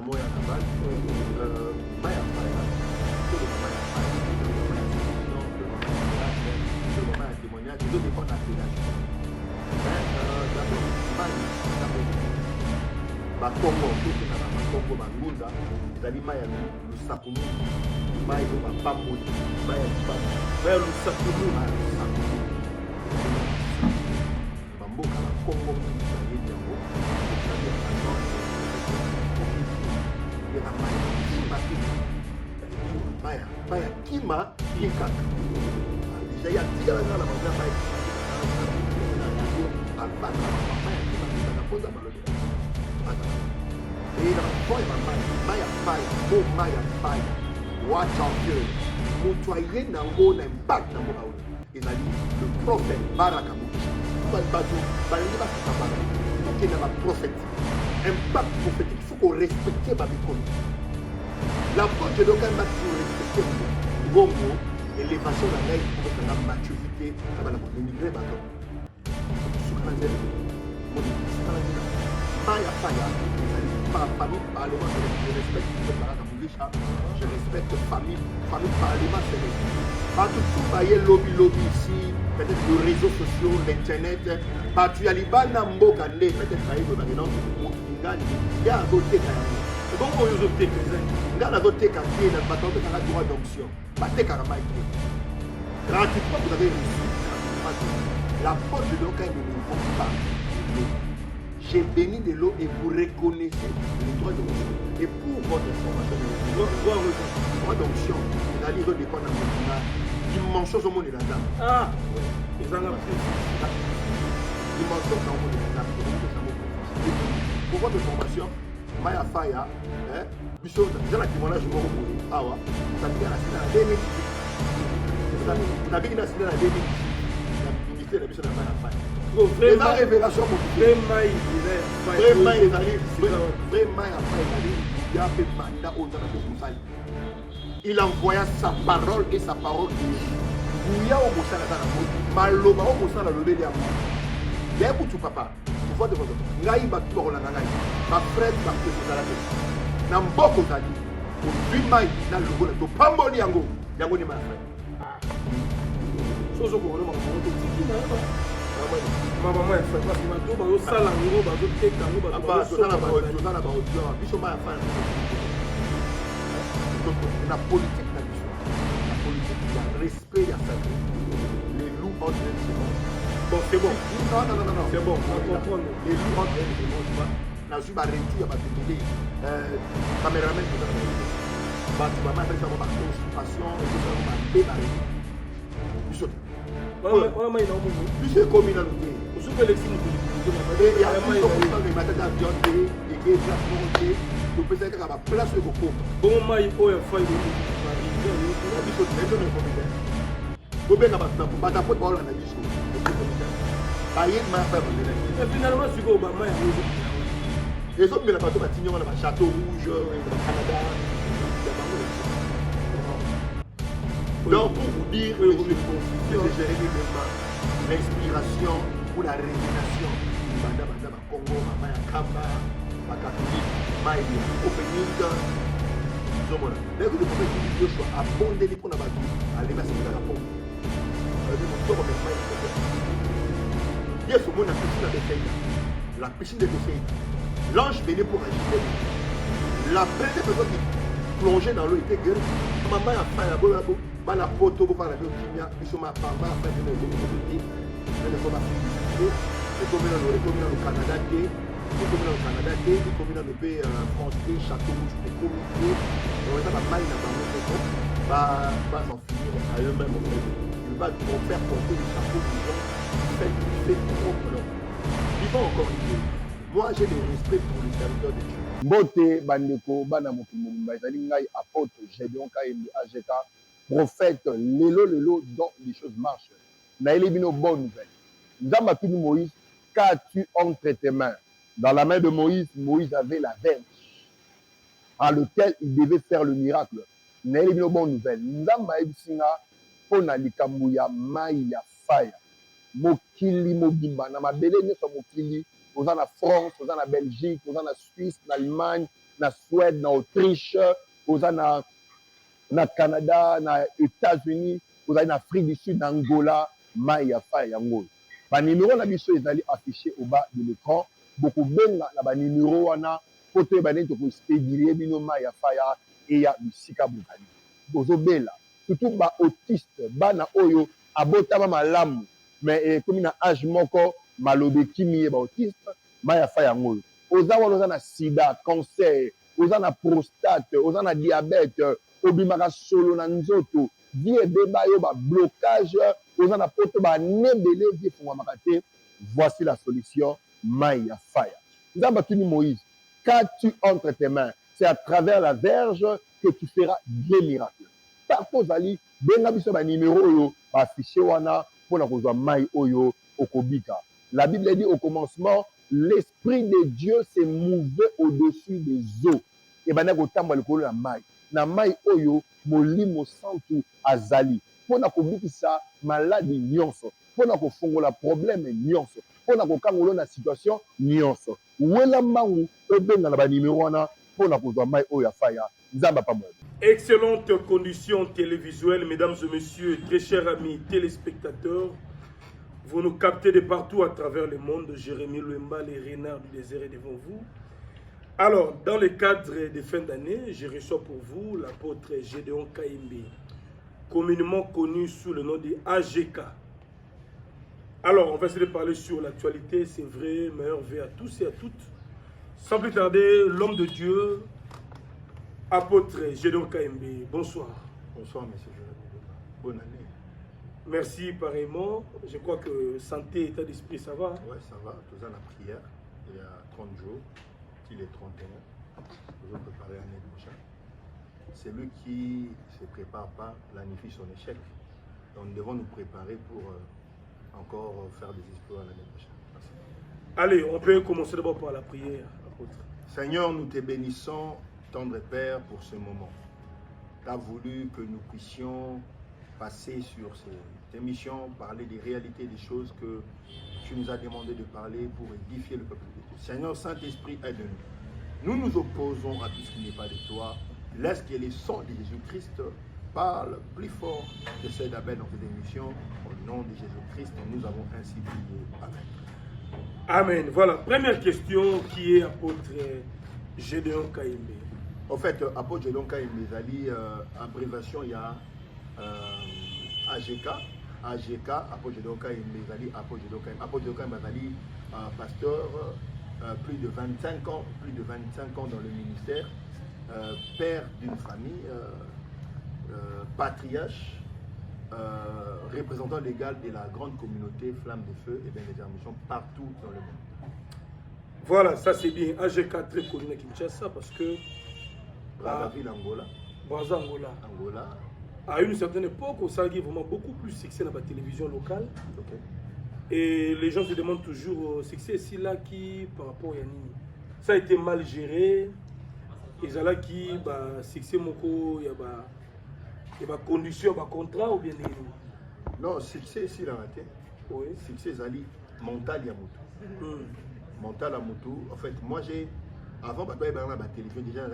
moya na base mai ya faya to le mai ya faya to le mai ya solution to le mai ya témoignage to dépend na appellation d'abord mai d'abord bakongo soki na bakongo bangunza ezali mai ya lusaku mingi mai oyo bapamboli mai ya lipamu mai ya lusaku mingi bamboka bakongo mingi bayebi yango ezali ya Maya kima kika déjà ya tika na la mama maya abana maya kima kika na poza malobi et la foi maya fire oh maya fire watch out here mutoye nango na impact na mboka oyo ezali le prophète Baraka Muki bato balingi basakabana tokenda ba prophète impact prophétique il faut qu'on respecte babikoni l'apôtre de l'aucun match pour respecter Bongo, élévation de la règle pour que la maturité, la émigrer bateau. Soukanazelle, Maya Faya, par famille, parlement, je respecte le Baraka Mugisha, je respecte famille, parlement, c'est pas tout bailler lobby ici, peut-être les réseaux sociaux, l'internet, pas tu as les banambo kandé, peut-être à Ego Nagnon, Moutingani, il y a un côté bon on use te nga na zote ka tie na bato pe na droit d'option batte karama ite gratuitement vous avez reçu la porte de l'eau quand il ne faut pas j'ai béni de l'eau et vous reconnaissez les droits d'option et pour votre information droit d'option les alliés de dépend na dimension au monde de la dame ah oui ils en ont pris dimension dans le monde de la dame pour votre formation Maya Faya, biso dans témoignage moko boye awa tabika na sina na 2018 tabika na sina na 2018 na ministère de biso na Maya Faya vraiment révélation pour vraiment ezali vraiment ya Faya ezali ya pe manda oza na musali il envoya sa parole et sa parole buya o mosala na mo maloba o mosala lobeli ya mo ya butu papa de votre ngai batu bakolanda ngai bafrete bakozala te na mboka ozali ozwi mai na longola topamboli yango yango nde maya soso kokona makambo totiki na mama ya fai parce bato bazosala yango bazoteka yango toza na baaudio biso maya fai na politique na biso na politique ya respect ya sacré les loups entre bon, c'est bon. Non. C'est bon, on comprend. Les loups rentrent, je ne mange pas. Là, je suis réduit à ma télé. Caméraman, tout ça. Tu vas mettre ça dans ma constipation et tout ça, on va débarrer. Tu sautes. Tu sais combien il a noté. Tu sais que l'exil il y a plus de matin d'avion et qui est place montée. Tu peux dire qu'il y a place de beaucoup. Bon, moi, il faut faire une chose. Vous pouvez pas finalement, tu vas au les autres, mais la bateau va signer le château rouge, le Canada. Donc, pour vous dire, c'est de gérer l'inspiration ou la révélation. Banda Congo, Maya Kamba, ma catholique, Maya opening. Dès que le prophète dit Joshua, abondez pour la bateau, allez passer dans la pompe. Yes, au monde, la piscine de Bethsaïda. L'ange venait pour agiter. La première personne qui plongeait dans l'eau était guérie. Maman a fait la bonne la photo pour parler de Kimia. Ils sont ma femme, a fait de l'autorité. Elle est comme affaire. Et comme dans le Canada, et comme dans le pays français, Château Rouge, les comités. On va mal dans le va s'en finir à eux-mêmes. Il va faire porter les chapeaux des gens. Il fait propre leur. Il va encore dire. Moi, j'ai le respect pour les serviteurs de Dieu. Mbote bandeko bana mokimumba ezali ngai apôtre Gédéon Kaembi AGK prophète lelo dont les choses marchent. Naëli bino bonne nouvelle. Nzamba atuni Moïse, qu'as-tu entre tes mains? Dans la main de Moïse, Moïse avait la verge à lequel il devait faire le miracle. Naëli bino bonne nouvelle. Nzamba ebisinga pona likambo ya mai ya faya. Mokili mobimba na mabele nyonso mokili. Aux en France, aux en Belgique, aux en Suisse, en Allemagne, na Suède, na Autriche, oza na Canada, na États-Unis, oza na Afrique du Sud, na Angola, mai ya fa yango. Ba numéro na biso ezali affiché au bas de l'écran. Beaucoup benga na ba numéro wana poto ba neti ko expédier bino mai ya fa ya e ya bisika bukani. Bozo bela. Surtout ba autiste, bana oyo abotama malamu mais comme na âge moko malobe kimi ba autiste mai ya fa yango. Oza wana oza na sida, cancer, oza na prostate, oza na diabète, obimaka solo na nzoto, vie ebeba yo ba blocage, oza na poto ba nebele vie fungwamaka te. Voici la solution, mai ya faya. Nzamba tuni Moïse, quand tu entres tes mains, c'est à travers la verge que tu feras des miracles. Partout ozali, benga biso ba numéro oyo, ba affiché wana, pona kozwa mai oyo okobika. La Bible dit au commencement, l'Esprit de Dieu s'est mouvé au-dessus des eaux. Et ben nakotamba likolo ya mai. Na mai oyo molimo santu azali. Pona kobikisa maladi nyonso. Pona kofungola problème nyonso. Pona kokangola na situation nyonso. Wela mangu obenga na ba numéro wana pona kozwa mai oyo afaya. Nzamba pa mwana. Excellente condition télévisuelle, mesdames et messieurs, très chers amis téléspectateurs. Vous nous captez de partout à travers le monde. Jérémy Louemba, les renards du désert est devant vous. Alors, dans le cadre de fin d'année, je reçois pour vous l'apôtre Gédéon Kaimbe, communément connu sous le nom de AGK. Alors, on va essayer de parler sur l'actualité, c'est vrai, meilleur vœu à tous et à toutes. Sans plus tarder, l'homme de Dieu, apôtre Gédéon Kaimbe, bonsoir. Bonsoir, monsieur Jérémy. Bonne année. Merci pareillement. Je crois que santé, état d'esprit, ça va? Oui, ça va. Tout ça, la prière, il y a 30 jours, qu'il est 31. Nous allons préparer l'année prochaine. Celui qui ne se prépare pas planifie son échec. Donc nous devons nous préparer pour encore faire des exploits l'année prochaine. Merci. Allez, on peut commencer d'abord par la prière, apôtre. Seigneur, nous te bénissons, tendre Père, pour ce moment. Tu as voulu que nous puissions passer sur cette émission, parler des réalités, des choses que tu nous as demandé de parler pour édifier le peuple de Dieu. Seigneur Saint-Esprit, aide-nous. Nous nous opposons à tout ce qui n'est pas de toi. Laisse que les sons de Jésus-Christ parlent plus fort que ceux d'Abel dans cette émission. Au nom de Jésus-Christ, nous avons ainsi prié. Amen. Amen. Voilà, première question qui est apôtre Gédéon Kaimbe. En fait, apôtre Gédéon Kaimbe, abréviation, il y a AGK, apôtre Gédéon Kaimbe, apôtre Gédéon Kaimbe. Apôtre Gédéon Kaimbe, pasteur, plus de 25 ans dans le ministère, père d'une famille, patriarche, représentant légal de la grande communauté Flamme de Feu et d'évangelisation partout dans le monde. Voilà, ça c'est bien. AGK très connu à Kinshasa parce que Brazzaville, Angola. Angola. À une certaine époque, on s'est vraiment beaucoup plus succès dans la télévision locale. Okay. Et les gens se demandent toujours, succès ici là qui par rapport à Yanni. Ça a été mal géré. Et là qui, succès moko, il y a conditions, contrat ou bien non, succès ici là, oui. Succès Zali, mental Yamutu. Mental Yamutu. En fait, moi j'ai. Avant, la télévision, déjà,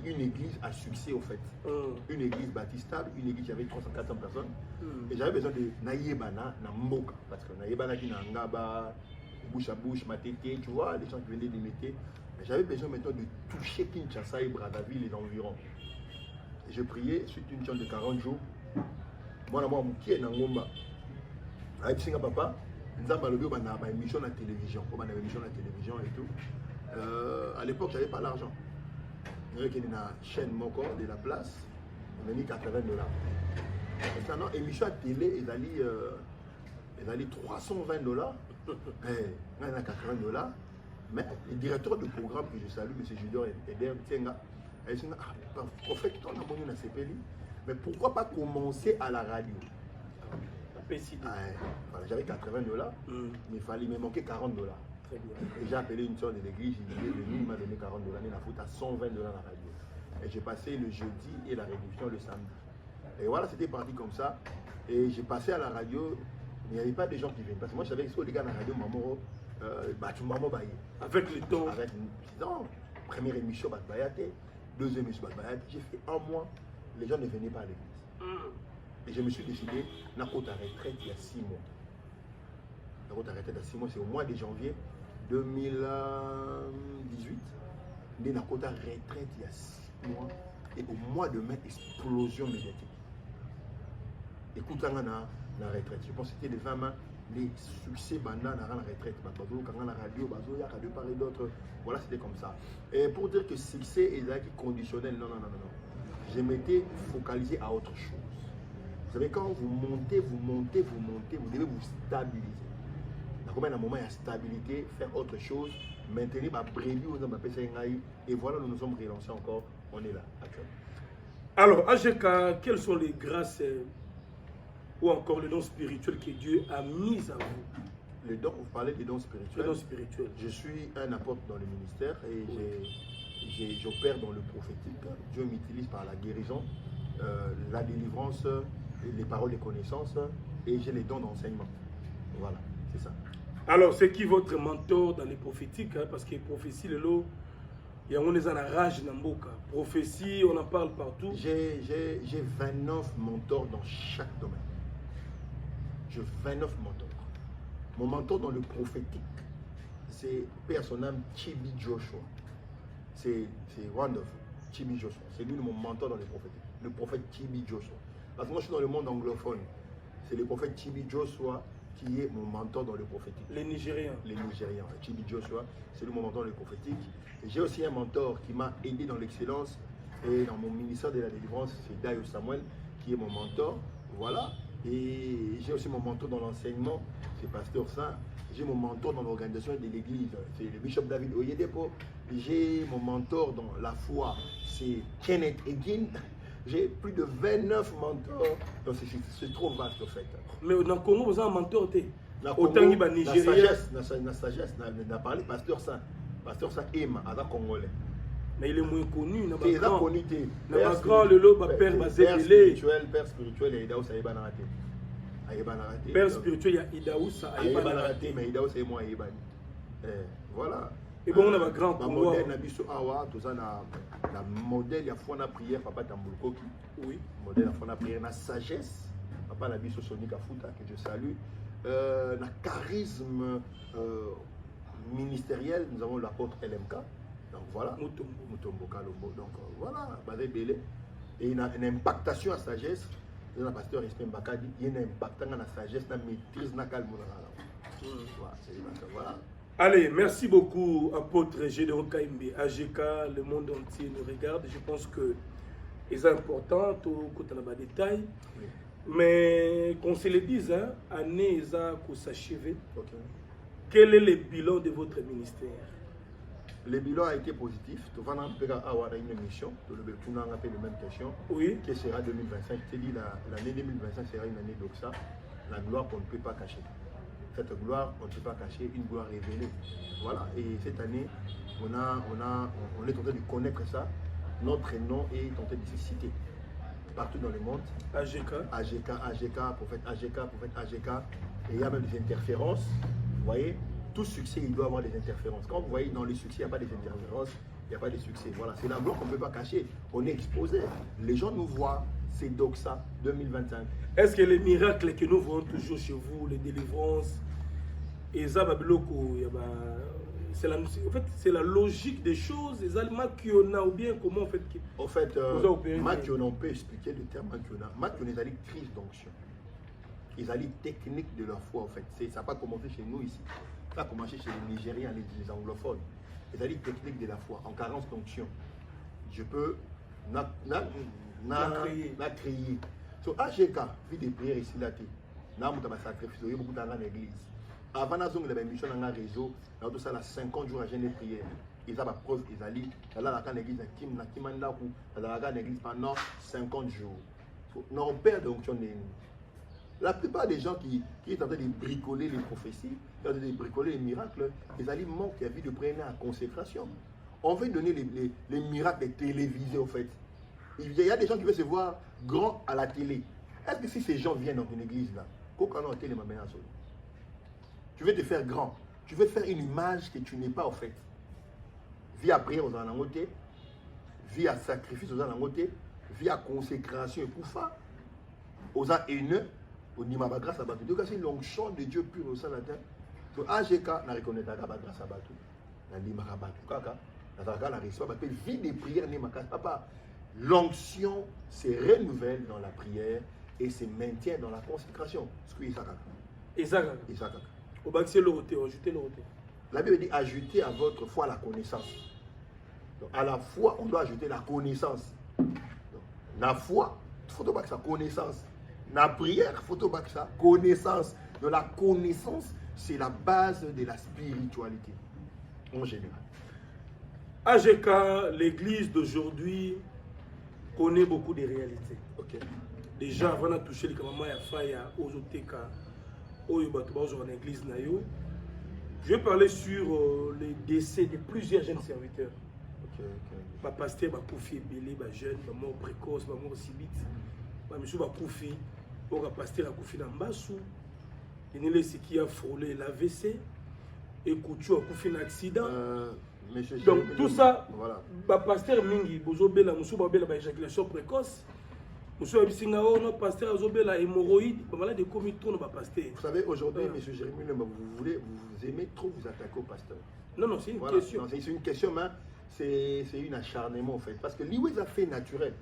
une église à succès, au fait. Une église baptistable, une église qui avait 300-400 personnes. Et j'avais besoin de Naïebana, Namboka. Parce que Naïebana qui n'a ngaba, bouche à bouche, matete, tu vois, les gens qui venaient d'imiter. Mais j'avais besoin maintenant de toucher Kinshasa et Brazzaville et les environs. Et je priais, suite une chance de 40 jours. Moi, je suis Nangomba. Avec Singa Papa, nous avons une émission à la télévision. Comme on avait une émission à la télévision et tout. À l'époque, je n'avais pas l'argent. Il y avait une chaîne Moko de la place, on a mis $80. Maintenant, émission à télé, ils allaient $320. On a $80. Mais le directeur du programme que je salue, M. Junior Eder Tsenga, il dit prophète, tu as abonné à CPLI, mais pourquoi pas commencer à la radio? Voilà, j'avais $80, mais il fallait me manquer $40. Très bien. Et j'ai appelé une soeur de l'église, il m'a donné $40, il m'a foutu à $120 la radio. Et j'ai passé le jeudi et la réduction le samedi. Et voilà, c'était parti comme ça. Et j'ai passé à la radio, mais il n'y avait pas de gens qui venaient. Parce que moi, je savais que les gars à la radio, maman, tu maman baillé. Avec le temps. Non, Première émission, deuxième émission, j'ai fait un mois, les gens ne venaient pas à l'église. Et je me suis décidé, na haute retraite il y a 6 mois. La haute retraite il y a 6 mois, c'est au mois de janvier 2018. Mais la haute retraite il y a 6 mois. Et au mois de mai, explosion médiatique. Écoute, on a la retraite. Je pense que c'était les 20 mains, les succès dans la retraite. Quand on a la radio, il y a de part et d'autre. Voilà, c'était comme ça. Et pour dire que succès est conditionnel, non. Je m'étais focalisé à autre chose. Vous savez, quand vous montez, vous devez vous stabiliser. Dans un moment, il y a stabilité, faire autre chose, maintenir ma brebis, et voilà, nous nous sommes relancés encore. On est là, actuellement. Alors, AGK, quelles sont les grâces ou encore les dons spirituels que Dieu a mis à vous? Les dons, vous parlez des dons spirituels. Les dons spirituels. Je suis un apôtre dans le ministère et j'opère dans le prophétique. Dieu m'utilise par la guérison, la délivrance, les paroles de connaissance et j'ai les dons d'enseignement. Voilà, c'est ça. Alors, c'est qui votre mentor dans les prophétiques, hein, parce que prophétie, le lot, il y a une rage dans Mboka. Prophétie, on en parle partout. J'ai 29 mentors dans chaque domaine. J'ai 29 mentors. Mon mentor dans le prophétique, c'est Père son âme Chibi Joshua. C'est wonderful. Chibi Joshua. C'est lui mon mentor dans le prophétique. Le prophète Chibi Joshua. Parce que moi je suis dans le monde anglophone. C'est le prophète Chibi Joshua qui est mon mentor dans le prophétique. Les Nigériens. Les Nigériens. Chibi Joshua, c'est lui mon mentor dans le prophétique. J'ai aussi un mentor qui m'a aidé dans l'excellence et dans mon ministère de la délivrance, c'est Dayo Samuel qui est mon mentor. Voilà. Et j'ai aussi mon mentor dans l'enseignement, c'est Pasteur Saint. J'ai mon mentor dans l'organisation de l'église, c'est le bishop David Oyedepo. J'ai mon mentor dans la foi, c'est Kenneth Egin. J'ai plus de 29 mentors, donc c'est trop vaste en fait. Mais dans le Congo, vous avez un mentor? Autant qu'il y a Nigérien. La sagesse, on a parlé Pasteur Saint. Pasteur Saint Emma, à la Congolais. Mais il est moins connu. Il est connu. Père spirituel, Père spirituel, et Idaoussa Aïbanarate. Père spirituel, il y a Idaoussa Aïbanarate, mais Idaoussa et moi Aïban. Voilà. Et bon, on a un grand pouvoir. Modèle Nabiso Awa, tout ça, la modèle, il y a foi na prière, papa Tambulkoki. Oui. Modèle, il y a na prière, na sagesse, papa Nabiso Sonika Fouta, que je salue. Na charisme ministériel, nous avons l'apôtre LMK. Donc voilà. Mutombo Kalombo. Donc voilà, Bazé Belé. Et il y a une impactation à sagesse. Il y a un pasteur Espin Bakadi, il y a une impactation à la sagesse, la maîtrise, la calme. Voilà. Allez, merci beaucoup, apôtre Gédéon Kaimbe. AGK, le monde entier nous regarde. Je pense que c'est important, tout le détail. Oui. Mais qu'on se le dise, hein, année pour s'achever. Okay. Quel est le bilan de votre ministère? Le bilan a été positif. Tout le monde peut avoir une émission. Tout le monde a fait la même question. Oui. Qui sera 2025. Je te dis, l'année 2025 sera une année d'Oxa. La gloire qu'on ne peut pas cacher. Cette gloire, on ne peut pas cacher, une gloire révélée. Voilà. Et cette année, on est en train de connaître ça. Notre nom est en train de se citer partout dans le monde. AGK, prophète AGK. Et il y a même des interférences. Vous voyez, tout succès, il doit avoir des interférences. Quand vous voyez dans les succès, il n'y a pas des interférences, il n'y a pas de succès. Voilà, c'est la gloire qu'on ne peut pas cacher. On est exposé. Les gens nous voient. C'est Doxa 2025. Est-ce que les miracles que nous voyons toujours chez vous, les délivrances, et ça, en fait, c'est la logique des choses. Les Allemands qui ont ou bien comment en fait. En fait, on peut expliquer le terme Makiona. Makiona, ils allaient crise d'onction. Ils allaient technique de leur foi en fait. Ça n'a pas commencé chez nous ici. Ça a commencé chez les Nigériens, les anglophones. Ils allaient technique de la foi en carence d'onction. Je peux crier. So AGK, vie de prière ici là, n'a pas sacrifice, il y a beaucoup dans l'église. Avant la zone de l'émission dans le réseau, dans tout ça, 50 jours à jeûner prière. Ils ont la preuve, ils allaient dans l'église, dans l'église pendant 50 jours. Nous avons peur de l'onction de nous. La plupart des gens qui sont en train de bricoler les prophéties, qui sont en train de bricoler les miracles, ils allaient manquer la vie de prière à consécration. On veut donner les miracles télévisés en fait. Il y a des gens qui veulent se voir grands à la télé. Est-ce que si ces gens viennent dans une église là, tu veux te faire grand, tu veux faire une image que tu n'es pas en fait. vie à prière aux anangoté, vie à sacrifice aux anangoté, vie à consécration et koufa, aux haineux, au Nimaba grâce à Batou. Donc c'est l'onction de Dieu pur au sein de la terre. Donc AGK n'a reconnu pas grâce à Batou. N'a Nimaba Batou kaka, n'a reçoit Batou. Vie de prière n'est pas papa. L'onction se renouvelle dans la prière et se maintient dans la consécration. Ce qui est ça. Et ça. Au bac c'est l'autre, ajoutez l'autre. La Bible dit ajouter à votre foi la connaissance. Donc, à la foi, on doit ajouter la connaissance. Donc, la foi, il faut que ça connaissance. La prière, il faut que ça connaissance. Donc la connaissance, c'est la base de la spiritualité en général. AGK, l'église d'aujourd'hui connaît beaucoup de réalités. Okay. Déjà, avant de toucher les camamanes à Faya, aux Oteka, aux Yobatouba, aux l'église Nayo, je vais parler sur les décès de plusieurs jeunes serviteurs. Ma pasteur va confier belé, ma jeune, ma mort précoce, ma mort subite. Ma monsieur va confier, pour pasteur a confié dans Mbassou. Il y a ce qui a frôlé l'AVC et Couture a confié un accident. Donc tout ça, voilà. Ma pasteur Mingi, Bozobela, monsieur Babela, éjaculation précoce. Monsieur Abissingao, notre pasteur Azobela, hémorroïde, pas mal de comités, nos pasteur. Vous savez, aujourd'hui, monsieur Jérémy, vous aimez trop vous attaquer au pasteur. Non, c'est une question. Non, c'est une question, mais c'est un acharnement en fait. Parce que l'Iwez a fait naturel.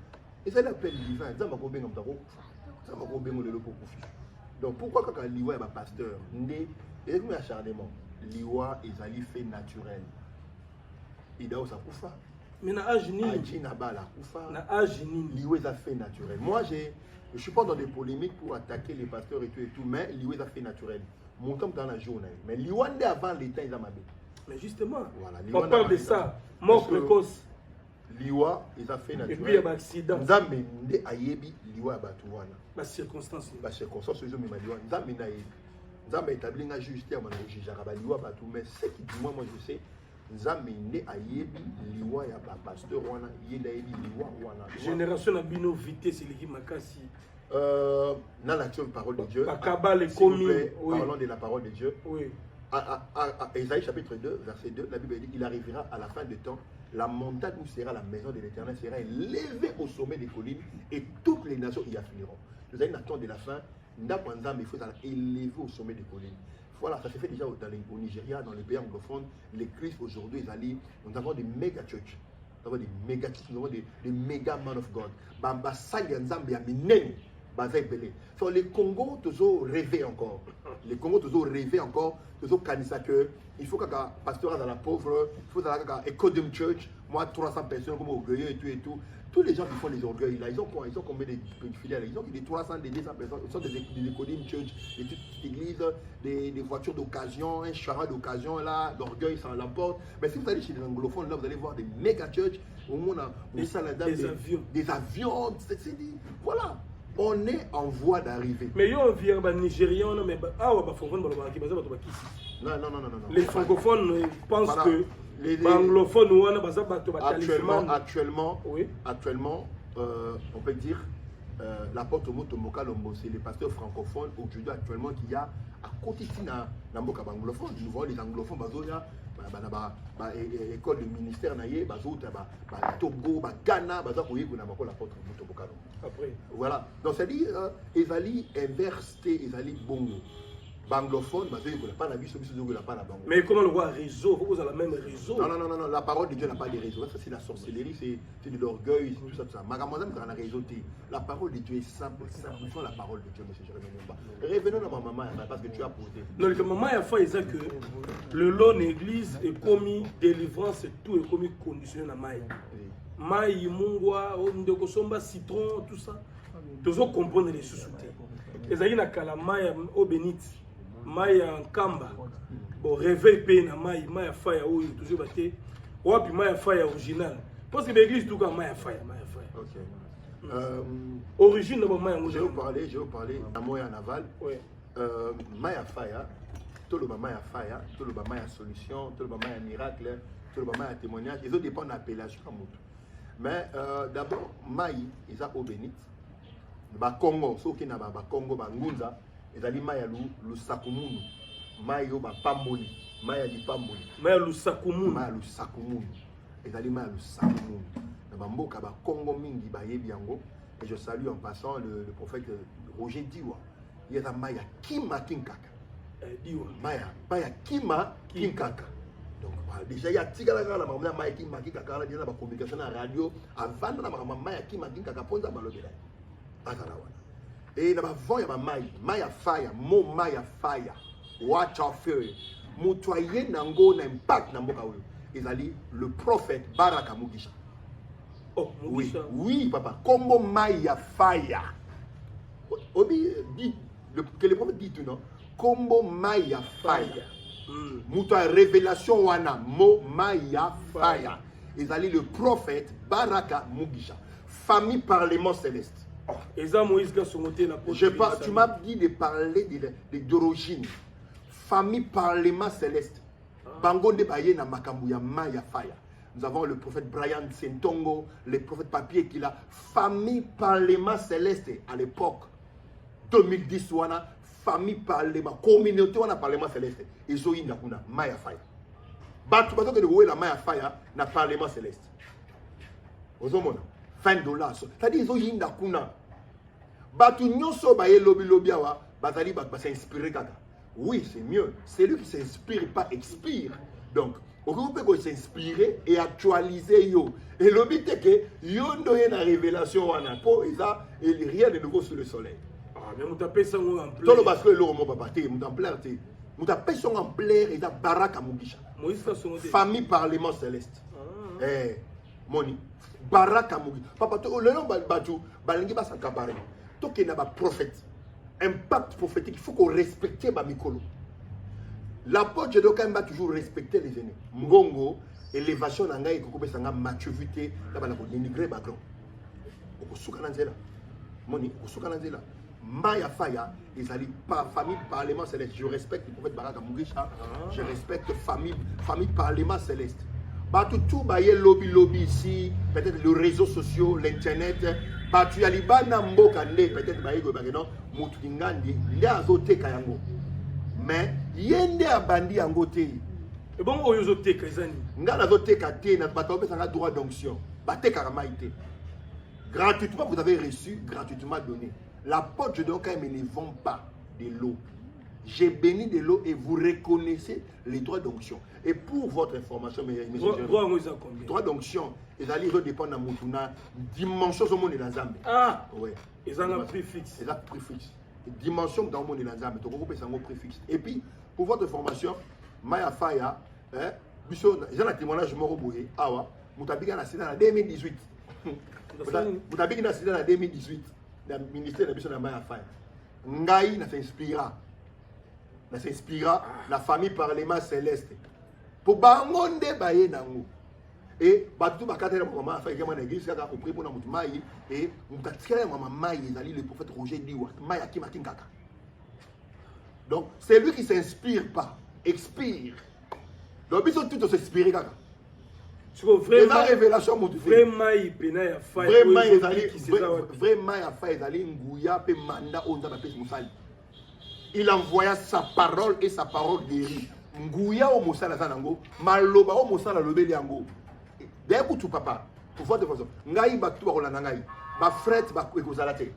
Et ça l'appelle divin. Donc pourquoi quand l'Iwa est un pasteur, il y a un acharnement. L'Iwa est un fait naturel. Il a aussi un mais na âge ni na âge ni l'Iwez a fait naturel. Moi je suis pas dans des polémiques pour attaquer les pasteurs et tout, mais l'Iwez a fait naturel. Mon temps dans la journée. Mais l'Iwa avant l'état il a mabé. Mais justement, voilà, on parle de ça, mort précoce. L'Iwa, il a fait naturel. Et puis il y a un accident. Nzambe nde ayebi l'Iwa batuwana. La circonstance. La circonstance, c'est même l'Iwa. Nzambe na yebi. Nzambe établi un justice à mon jugeara ba l'Iwa batu. Mais ce qui du moins moi je sais, Nzambe nde ayebi l'Iwa ya ba pasteur wana yenda yebi l'Iwa wana. Génération na bino vité c'est l'équipe makasi. Dans l'action de parole de Dieu. Parlons de la parole de Dieu. Oui. À Ésaïe chapitre 2, verset 2, la Bible dit qu'il arrivera à la fin du temps, la montagne où sera la maison de l'Éternel sera élevée au sommet des collines et toutes les nations y afflueront. Nous allons attendre de la fin, il faut élever au sommet des collines. Voilà, ça se fait déjà au Nigeria, dans les pays anglophones, les Christ aujourd'hui, nous avons des méga churches, nous avons des méga churches, nous avons des méga man of God. So, les Congos toujours rêvé encore. Les Congos toujours rêvé encore. Toujours canisa que il faut que pasteur dans la pauvre, il faut que Ecodum Church, moi 300 personnes comme orgueilleux et tout et tout. Tous les gens qui font les orgueils là, ils ont combien de filiales? Ils ont des 300, des 200 personnes. Ils sont des Ecodum Church, des petites églises, des voitures d'occasion, un chara d'occasion là, d'orgueil ça l'emporte. Mais si vous allez chez les anglophones là, vous allez voir des méga church où on a des avions, c'est dit, voilà. On est en voie d'arriver. Mais il y a un Nigérian, mais les francophones pensent que les anglophones, actuellement, on peut dire l'apôtre Motomoka Lombo, c'est les pasteurs francophones aujourd'hui actuellement qu'il y a à côté de l'amboka anglophone. Nous voyons les anglophones, école de ministère Togo, Ghana, l'apôtre Motomoka Lombo. Voilà. Donc c'est à dire Ezali inversé, Ezali bongo. Anglophone, mais comment le voir réseau? Vous avez le même réseau? Non, la parole de Dieu n'a pas de réseau. Ça, c'est la sorcellerie, c'est de l'orgueil, tout ça. La parole de Dieu est simple. La parole de Dieu, monsieur Jérémy. Revenons à ma maman, parce que tu as posé. Non, le maman a fait que le long église est commis délivrance et tout est commis conditionné à maï. Maï, mungwa, ndekosomba, citron, tout ça. Tous les comprendre les sous-soutés. Et ça y est, la maï au bénit. Maya Nkamba, bon réveil pays na Maya fire ou toujours batté, ou puis Maya fire original. Parce que l'église tout cas Maya fire. Ok. Origine de Maya. Je vais vous parler à Moya Naval. Oui. Maya fire, tout le Maya fire, tout le Maya solution, tout le Maya miracle, tout le Maya témoignage. Ils ont dépend d'appellation comme autre. Mais d'abord Maya, ils ont au bénit. Ba Congo, ceux qui n'ont pas Congo, ba Ngunza. Ezali maya lu sakumunu maya yo ba pamboli maya di pamboli maya lu sakumunu ezali mai le salomon na bamboka ba Congo mingi ba yebiango. Et je salue en passant le prophète Roger Diwa. Il y a mai ya kima kinkaka. Diwa. Mai ya kima kinkaka. Donc déjà il y a tigala la maman mai kima kinkaka là déjà ba communication na radio avant na maman mai ya kima kinkaka ponza balobela. Azala wana. Et na ba vent ya ba mai ya fire, mo mai ya fire. Watch out fire. Mutoye nango na impact na mboka oyo. Ezali le prophète Baraka Mugisha. Oh, oui, oui, papa. Combo Maya Fire. Obi dit que le prophète dit tout non. Combo Maya Fire. Mutoye révélation wana mo Maya Fire. Ezali le prophète Baraka Mugisha. Famille parlement céleste. Et ça Moïse qui sont montés na tu m'as dit de parler d'origine. Famille parlement céleste. Bangonde baye na makambu ya Maya Fire. Nous avons le prophète Brian Sentongo, le prophète Papier qui l'a famille parlement céleste à l'époque 2010 wana famille parlement communauté wana parlement céleste ezo yinda kuna Maya Fire. Batu bato de la Maya Fire na parlement céleste. Ozomona fin dollar. C'est-à-dire ezo yinda kuna. Batu nyonso baye lobi awa bazali ba s'inspirer kaka. Oui, c'est mieux. C'est lui qui s'inspire, pas expire. Donc, on peut s'inspirer et actualiser yo. Et le but est que yo n'oye na révélation wana po isa et rien de nouveau sur le soleil. Ah, mais on t'appelle ça en plein. Tout le parce que le roman papa té, on t'appelle té. On t'appelle ça en plein et da Baraka Mugisha. Moïse ka son famille parlement céleste. Eh, moni Baraka Mugisha. Papa to le nom batu balingi ba sakabare. To ke na ba prophète. Impact prophétique, il faut qu'on respecte ma mikolo. L'apôtre de Kamba toujours respecter les aînés. Mbongo, élévation n'a pas de sanga maturité, là bas la dénigrer bagron. Okusukananzela. Moni, okusukananzela. Maya Faya, ils allaient pas famille parlement céleste. Je respecte le prophète Baraka Mugisha. Je respecte famille parlement céleste. Bah tout bah lobby ici, peut-être les réseaux sociaux, l'internet. Bah tu as les banambo kande peut-être bah ego bah non, mutu ngandi, nde azote kayango. Mais yende abandi yango te. Et bon oyo te kazani. Ngala zote kate na bato be sanga droit d'onction. Ba te karamaite. Gratuitement vous avez reçu, gratuitement donné. L'apôtre de Okaï ne vend pas de l'eau. J'ai béni de l'eau et vous reconnaissez les droits d'onction. Et pour votre information, mes droits d'onction, les alliés dépendent de la dimension du monde de la Zambie. Ah, oui. Ils ont un prix fixe. Ils ont un prix fixe. Dimension dans le monde de la Zambie. Donc, on peut un prix fixe. Et puis, pour votre information, Maya Faya, ils ont un témoignage Moroboué, Awa, Moutabika Nassina en 2018. Moutabika Nassina en 2018. Le ministère de la Maya Faya. Ngaï s'inspira la famille parlement céleste pour bangonde baye nango et batu bakatela maman fa kama na église kaka ko prier pour na mutu mai et mukatikela maman mai ezali le prophète Roger Diwa mai akima kinkaka. Donc c'est lui qui s'inspire pas, expire. Donc ils sont tous s'inspirer kaka. Vraiment révélation mutu vraiment pena ya fa vraiment ya fa ezali nguya pe manda onda ba pesi musali. Il envoya sa parole et sa parole guérit. Nguya o mosala zanango, maloba o mosala lobeli yango. Debu tu papa, pour votre façon. Ngai batu ba kolanda ngai. Ba fret ba ekozala te.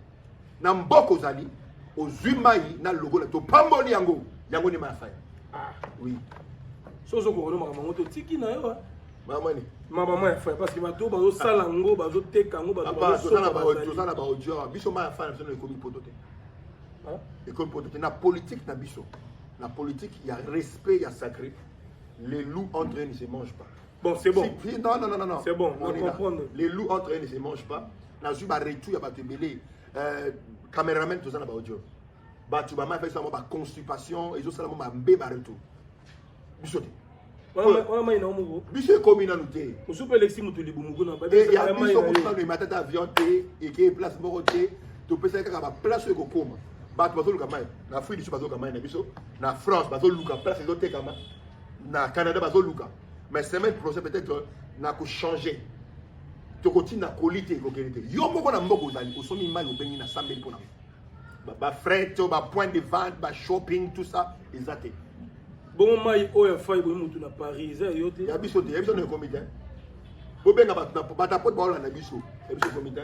Na mboko zali, ozwi mai na logo na to pamboli yango. Yango ni mafaya. Ah, oui. Sozo ko no makambo to tiki na yo. Mama ni. Mama ya faya parce que bato bazo sala ngo bazo teka ngo bazo sala ba audio. Biso ma faya na so komi potote. Et comme pour la politique, la politique, il y a respect, il y a sacré. Les loups entre eux ne se mangent pas. Bon, c'est bon. Non. C'est bon, on comprend. Les loups entre eux ne se mangent pas. Dans le retour, il y a des belés. Caméraman, tout ça, là-bas, audio. Tu vas faire ça, constipation, et tout ça, là, bébé, retour. Bichoté. Bicho comme il a noté. Vous soupe Alexis Moutoulibu Muguna. Et il y a bicho comme il matin d'avion, et qui est place Moroté, tu peux faire place de Gokoma. Bato bazoluka mai na Afrique du Sud bazoluka mai na biso na France bazoluka place ezote kama na Canada bazoluka mais semaine prochaine peut-être na ko changer to continue na qualité ko qualité yo moko na mboko zali osomi mai obengi na 100 000 pona ba fret ba point de vente ba shopping tout ça exacté bon mai oya fay bo mutu na Paris yote ya biso na comité bobenga bata pote baola na biso ebiso comité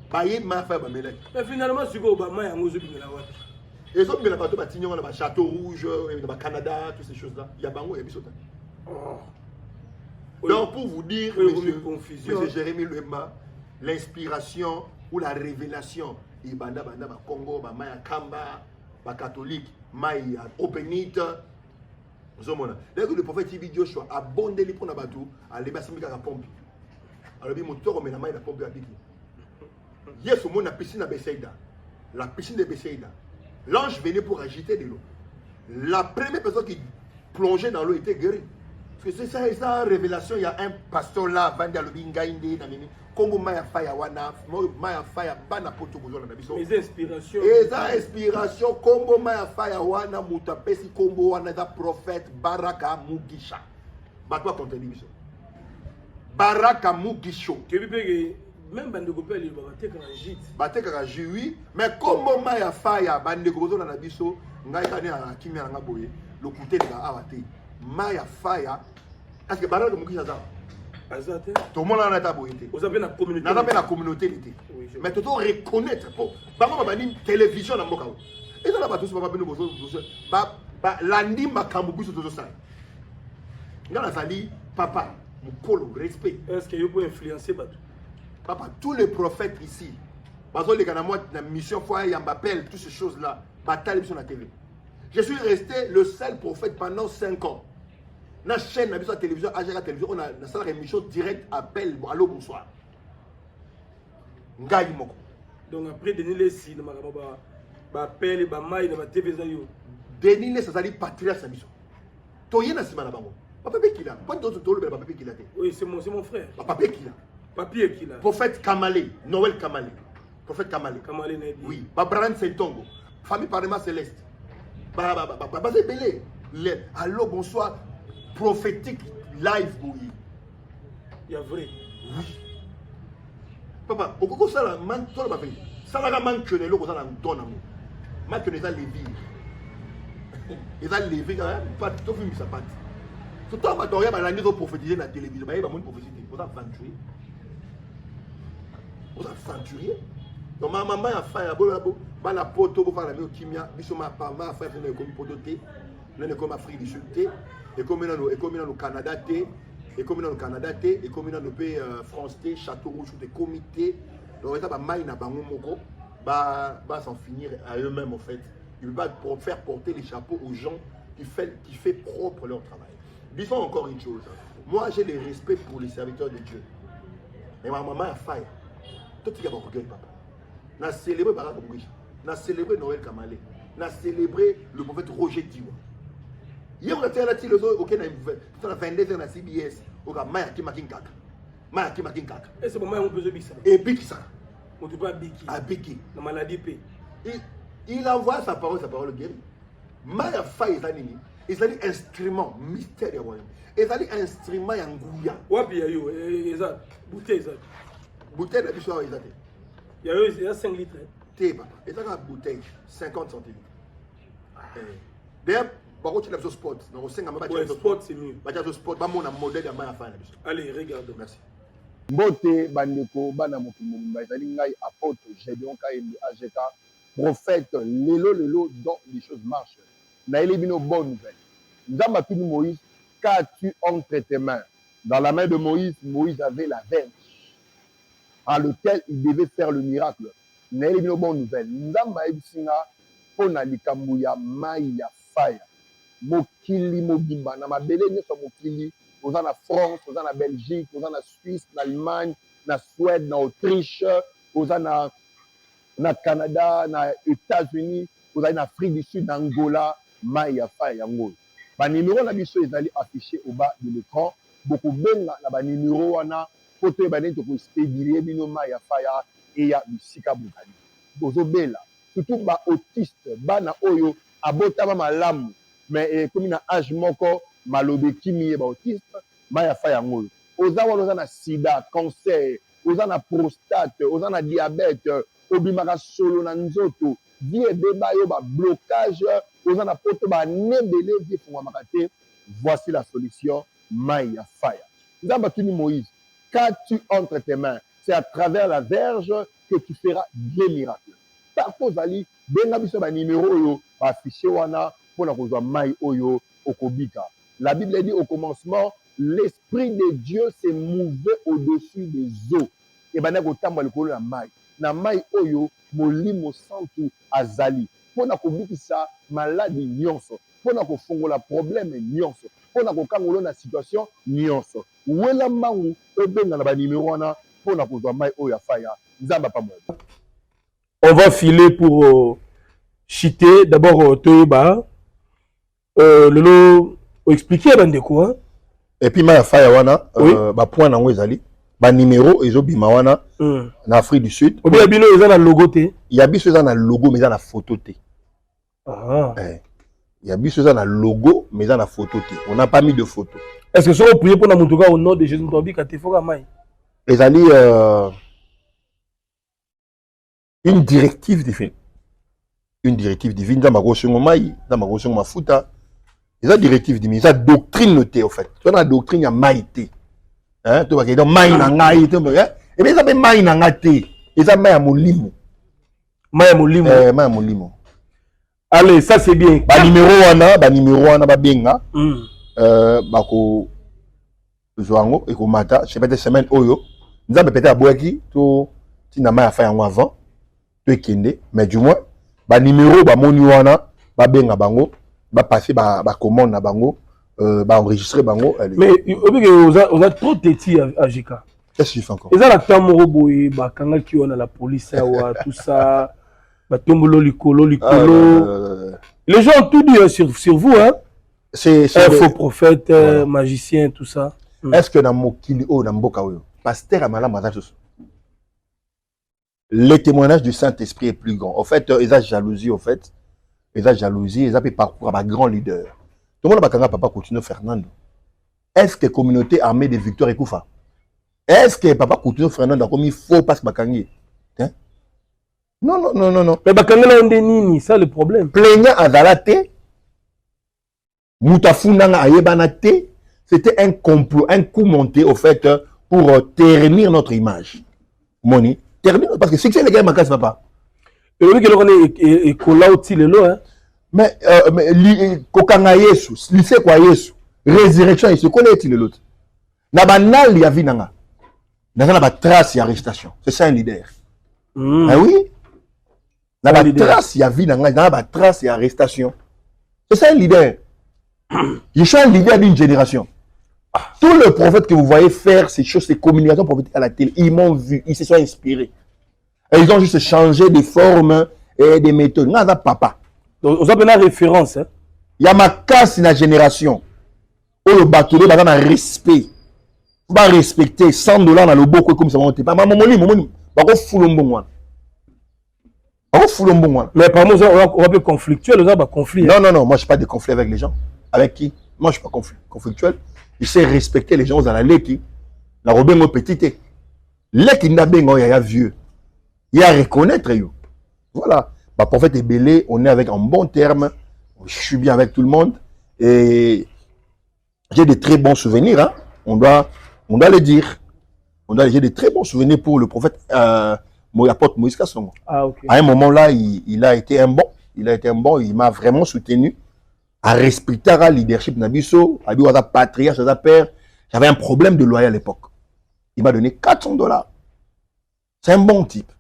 baye ma fa ba melaki mais finalement siko ba ma yango zo bimela wapi ezo bimela bato batinyo na ba château rouge na ba Canada toutes ces choses là il y a bango ya biso ta donc pour vous dire monsieur Jérémy Luemba l'inspiration ou la révélation et banda ba Congo ba maya kamba ba catholique maya openite zomona dès que le prophète Ibi Joshua a bondé li pona batou a leba simika ka pompe alors bi motoro mena mai na pompe ya biki yeso mona piscine à Bethsaida la piscine de Bethsaida l'ange venait pour agiter de l'eau la première personne qui plongeait dans l'eau était guérie parce que c'est ça révélation il y a un pasteur là vandi alobinga inde na mimi Kombo maya faya wana maya faya bana poto bozo na biso les inspirations eza inspiration kombo maya faya wana mutapesi kombo wana za prophète Baraka Mugisha batwa contenu biso Baraka Mugisho que même bande ko peli ba bateka jui mais kombo maya faya bande ko bozo na biso ngai kane na kimia nga boye le côté de awate maya faya parce que Baraka Mugisha za Azate. Tout le monde en a taboué. Vous avez la communauté. Nous avons la communauté. Mais tu dois reconnaître. Par exemple, une télévision dans le monde. Et dans la bateau, c'est pas bien nous. Lundi, ma camboubou sur tout ça. Dans la salle, papa, mon polo, respect. Est-ce que vous pouvez influencer bateau? Papa, tous les prophètes ici, parce que les Canadiens, la mission foyer, ils m'appellent, toutes ces choses-là, bataille sur la télé. Je suis resté le seul prophète pendant 5 ans. La chaîne, la télévision, AGR télévision, on a une émission directe, appel, allô, bonsoir. Ngaï moko. Donc après, Denis Lessi, appel, maï, TV. Denis Lessi, ça dit patriarche, ça mission. Toye na sima na bango. Papa qui là. Quand tu tolo papa qui là. Oui, c'est mon frère. Papa qui là. Papier qui là. Prophète Kamale, Noël Kamale. Prophète Kamale. Kamale Nedi. Oui. Babran Saint-Tongo. Famille Parlement Céleste. C'est belé. Allô, bonsoir. Prophétique live oui. Il y a vrai. Oui. Papa, au cours ça la man toi la ça la man que le ça la donne amour. Man que les a levé. Ils a levé pas tout film ça pas. Tout temps ba doya ba la nizo prophétiser na télévision, ba mon prophétie, vous aventurer. Vous aventurer. Donc ma maman a fait ba la poto pour faire la mieux kimia, biso ma papa frère ne comme poto té, ne comme Afrique du Sud té. Et comme au Canada, et comme dans le Canada, et comme dans le pays France, Château Rouge, des comités, donc ça va maïna bango moko, va s'en finir à eux-mêmes en fait. Il va faire porter les chapeaux aux gens qui fait propre leur travail. Disons encore une chose. Moi j'ai le respect pour les serviteurs de Dieu. Et ma maman a fait. Tout ce qui a beaucoup papa. On a célébré Baraka Mugisha, on a célébré Noël Kamale, on a célébré le prophète Roger Diwa. Hier, on a tiré la tire le zoo, ok, on a 22 ans à CBS, on a Maya Kimakinkaka. Maya Kimakinkaka. Et c'est pour moi, on peut se bixer. Et Bikisa. On ne peut pas Biki. À Biki. La maladie paie. Il envoie sa parole guérie. Maya Faye, ils ont dit instrument, mystère de royaume. Ils ont dit instrument Yangouya. Wapi yayo, exact. Bouteille, exact. Bouteille de l'histoire, ils ont dit. Il y a 5 litres. Thé, papa. Ils ont une bouteille, 50 centilitres. D'ailleurs, par tu l'as sur spot. Donc, spot, c'est mieux. Spot, bah, mon modèle de Maya Faye. Allez, regarde. Merci. Mbote bandeko bana mokili mobimba ezali ngai apôtre Gédéon Kaembi AGK prophète lelo dont les choses marchent na elebino bonne nouvelle nzambe atuni Moïse qu'as-tu entre tes mains dans la main de Moïse avait la verge à lequel il devait faire le miracle na elebino bonne nouvelle nzambe ayebisinga mpona likambo ya mai ya faya mokili mobimba na mabele nyonso mokili oza na France, oza na Belgique, oza na Suisse, na Allemagne, na Suède, na Autriche, oza na Canada, na États-Unis, oza na Afrique du Sud, na Angola, mai ya faya yango. Ba numéro na biso ezali affiché au bas de l'écran. Beaucoup benga na ba numéro wana poto ba neti ko expédier bino mai ya faya et ya bisika bokani. Bozo bela, surtout ba autiste, bana oyo abotama malamu, mais comme na âge moko malobe kimi ba autiste maya fa yango oza wana oza na sida cancer oza na prostate oza na diabète obimaka solo na nzoto vie ebeba yo ba blocage oza na poto ba nebele vie fungwamaka te voici la solution mai ya faya nzambe atuni Moïse qu'as-tu entre tes mains? C'est à travers la verge que tu feras des miracles. Partout, Zali, benga biso ba numéro oyo, ba affiché wana, pour la kozwa mai oyo, okobika. La Bible dit au commencement, l'Esprit de Dieu s'est mouvé au-dessus des eaux. Et ben, na likolo na mai. Na mai oyo, molimo santu azali. Pour na kobikisa maladie nyonso. Pour na kofongola problème nyonso. Pour na kokangola na situation nyonso. Wela mangu, ebenga na ba numéro wana, pour na kozwa mai oyo afaya. Nzamba pa mwa. On va filer pour chiter. D'abord, Toyeba. Le lot, expliquer à quoi. Et puis, ma faya wana, ba point na ezali, ba numéro ezo bima wana, na Afrique du Sud. Obi abino eza na logo te. Il y a biso eza na logo mais eza na photo te. Ah. Il y a biso eza na logo mais eza na photo te. On n'a pas mis de photo. Est-ce que ça vous priez pour na mutuka au nom de Jésus Ntombi katefoka mai? Ezali une directive divine. Une directive divine dans ma gosongo mai, dans ma gosongo mafuta. C'est une directive divine, c'est une doctrine te en fait. C'est une doctrine ya maïté. Hein, tu vois que donc mai na ngai, et bien ça fait mai na ngate. Et ça mai à molimo. Mai à molimo. Mai à molimo. Allez, ça c'est bien. Ba numéro wana ba benga. Ba ko zoango et ko mata, je sais pas des semaines oyo. Nous avons peut-être aboyaki to tina mai a fait en avant. To ekende, mais du moins ba numéro ba moni wana ba benga bango. Ba passer ba commande na bango ba enregistrer bango. Mais on a trop de petits à JK. Qu'est-ce que tu fais encore? Ils ont la tamoro boy ba kanga ki on a la police ou tout ça ba tombolo likolo. Les gens ont tout dit sur vous hein. C'est un faux prophète, magicien tout ça. Est-ce que dans mokili o na mboka oyo pasteur amala mazaso? Le témoignage du Saint-Esprit est plus grand. En fait, ils ont jalousie au fait. Ils ont jalousie, ils ont pu parcours à grand leader. Tout le monde a papa Coutinho Fernando. Est-ce que la communauté armée de Victor Ekoufa? Est-ce que papa Coutinho Fernando a commis faux parce que Bakangi? Hein? Non. Mais Bakangi là on dénini, ça le problème. Plaignant à Zalate, Moutafounanga à Yebanate, c'était un complot, un coup monté au fait pour ternir notre image. Moni, ternir parce que c'est que les gars m'acassent papa. Et oui, que l'on est collé au tile là. Mais kokanga Yesu, lycée quoi Yesu, résurrection Yesu, connaît il l'autre. Na banal ya vinanga. Na ba trace ya arrestation. C'est ça un leader. Ah oui. Na ba trace ya vinanga, na ba trace ya arrestation. C'est ça un leader. Il est un leader d'une génération. Tous les prophètes que vous voyez faire ces choses, ces communications prophétiques à la télé, ils m'ont vu, ils se sont inspirés. Et ils ont juste changé de forme et de méthode. N'a papa. Donc, on a bien référence. Il y a ma casse dans la génération. Où le bateau est dans le respect. Il faut respecter $100 dans le beau comme ça. Pas maman, moni. Pas foulon Mais par exemple, on va plus conflictuel, on a pas conflit. Non, moi je n'ai pas de conflit avec les gens. Avec qui? Moi je ne suis pas conflictuel. Je sais respecter les gens dans la leki. La robin est petite. Leki n'a pas de vieux. Il y a à reconnaître. Voilà. Ma prophète est belé, on est avec un bon terme. Je suis bien avec tout le monde. Et j'ai de très bons souvenirs. Hein. On doit le dire. J'ai de très bons souvenirs pour le prophète apôtre Moïse Kassongo. Ah, okay. À un moment là, il a été un bon. Il m'a vraiment soutenu à respecter le leadership Nabiso, à lui, patriarche, à père. J'avais un problème de loyer à l'époque. Il m'a donné $400. C'est un bon type.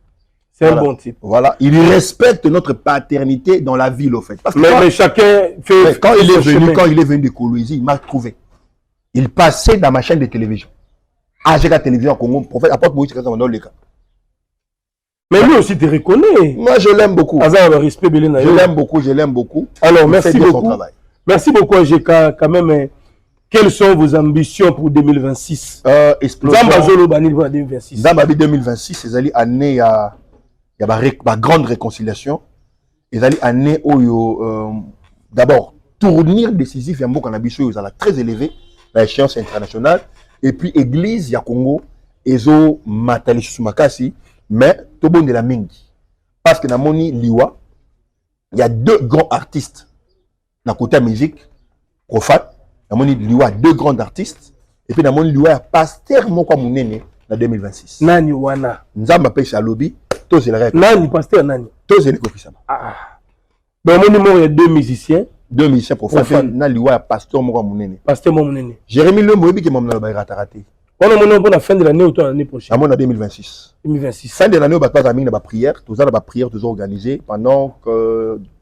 C'est un bon type. Voilà. Il respecte notre paternité dans la ville, au fait. Parce que mais chacun fait. Quand il est venu de Colombie, il m'a trouvé. Il passait dans ma chaîne de télévision. AGK Télévision Congo, prophète apporte Moïse dans le cas. Mais lui aussi, tu reconnais. Moi, je l'aime beaucoup. Je l'aime beaucoup. Alors, merci beaucoup. Merci beaucoup, AGK. Quand même, quelles sont vos ambitions pour 2026? Explosion. Zamba 2026. Zamba 2026, c'est l'année, il y a ma grande réconciliation. Et l'année où, d'abord, tournir décisif, il y a un mot qu'on a bichou, très élevé, la échéance internationale. Et puis, église, il y a Congo, Ezo Matali Sumakasi, mais tout bon de la Mingi. Parce que dans mon Liwa, il y a deux grands artistes. Dans le côté musique, profane, dans mon Liwa, deux grands artistes. Et puis dans mon Liwa, il y a pasteur Mokwa Mounene, en 2026. Nani wana. Nzamba pêche à lobby, tous les règles. Nani pasteur nani. Tous les copies. Ah. Donc mon numéro est deux musiciens. Deux musiciens profanes. Naliwa pasteur Moko Mounene. Pasteur Mounene. Jérémy Le Moïbi qui m'a raté. On a mon pour la fin de l'année ou l'année prochaine. À mon 2026. 2026. Fin de l'année, on va pas terminer la prière. Tout ça, la prière, toujours organisée pendant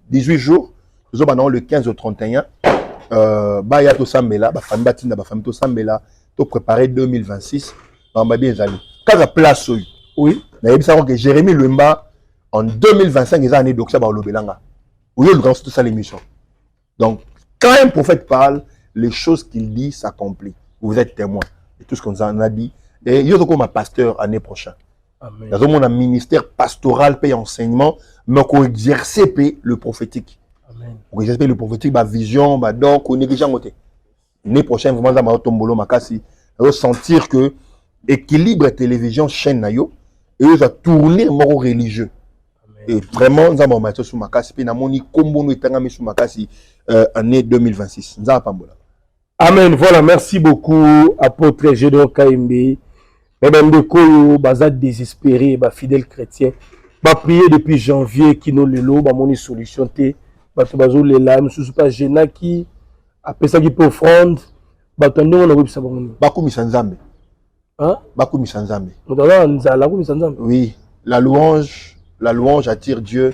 18 jours. Toujours pendant le 15 au 31. Bah, il y a tout ça, mais là, bah, famille Batina, bah, famille tout ça, mais là, tout préparé 2026. Bah, on va bien aller. Quand la place, oui. Mais il faut que Jérémy Lemba, en 2025, il y a année d'Oxa, bah, l'Obelanga. Oui, le grand, c'est tout ça l'émission. Donc, quand un prophète parle, les choses qu'il dit s'accomplissent. Vous êtes témoin de tout ce qu'on en a dit. Et il y a comme un pasteur l'année prochaine. Il y a un ministère pastoral, paye enseignement, mais qu'on exerce le prophétique. Pour exercer le prophétique, ma vision, ma don, qu'on néglige en côté. L'année prochaine, vraiment, ma tombolo, ma casse, sentir que équilibre télévision, chaîne, nayo, et eux, ça tourner mon religieux. Et vraiment, nous avons mis sur ma casse, puis nous avons mis combo, nous avons sur ma casse, année 2026. Nous avons pas. Amen. Voilà, merci beaucoup, apôtre Gédéon Kaimbe. Même de quoi, bazar désespéré, fidèle chrétien. Prier depuis janvier, qui nous le lot, mon solution, bazo les lames, sous pas gênant qui, après ça qui peut offrande, on a vu ça. Bakoumi Sanzambe. Hein? Bakoumi Sanzambe. Oui, la louange attire Dieu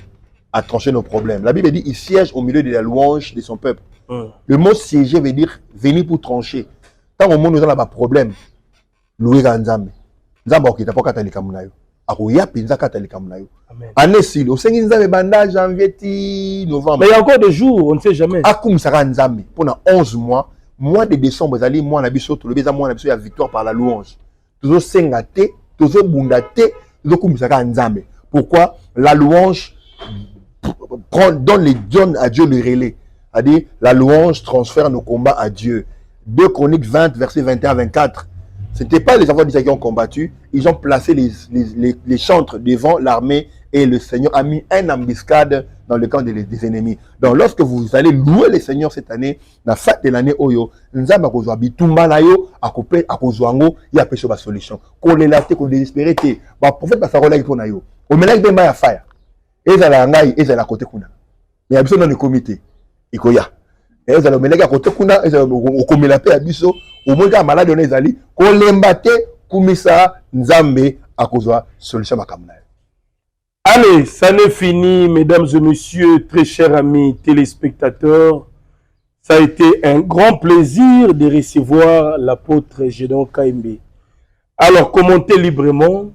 à trancher nos problèmes. La Bible dit il siège au milieu de la louange de son peuple. Le mot siéger veut dire venir pour trancher. Tant au monde nous avons un problème, louer Nzambe. Nzambe okita po kata likamunayo. Akoya pinza kata likamunayo. Année si au sengi Nzambe banda janvier ti novembre. Mais il y a encore des jours, on ne sait jamais. Akum saka Nzambe pendant 11 mois, mois de décembre zali mois na biso to le beza mois na biso ya victoire par la louange. Toujours sengate, toujours bundate, toujours kum saka Nzambe. Pourquoi la louange donne à Dieu le relais. C'est-à-dire, la louange transfère nos combats à Dieu. 2 Chroniques 20, versets 21-24. Ce n'était pas les enfants d'Israël qui ont combattu. Ils ont placé les chantres devant l'armée et le Seigneur a mis une embuscade dans le camp des ennemis. Donc, lorsque vous allez louer le Seigneur cette année, la fête de l'année Oyo, nous avons besoin de bitumba nayo, à couper, à kozwango, il y a péché la solution. Qu'on les lâche, qu'on les désespère, bah, prophète, bah, ça relève pour nayo. Au mélange de ma fire. Et ça la ngai, et ça la côté kuna. Mais il y a besoin dans le comité. Ikoya. Et ça la mélange à côté kuna, et ça au comité la paix à biso, au moins qu'à malade on est allé, qu'on l'embate, kumisa, nzambe, à kozwa, solution makamna. Allez, ça n'est fini, mesdames et messieurs, très chers amis téléspectateurs. Ça a été un grand plaisir de recevoir l'apôtre Gédéon Kaimbe. Alors, commentez librement.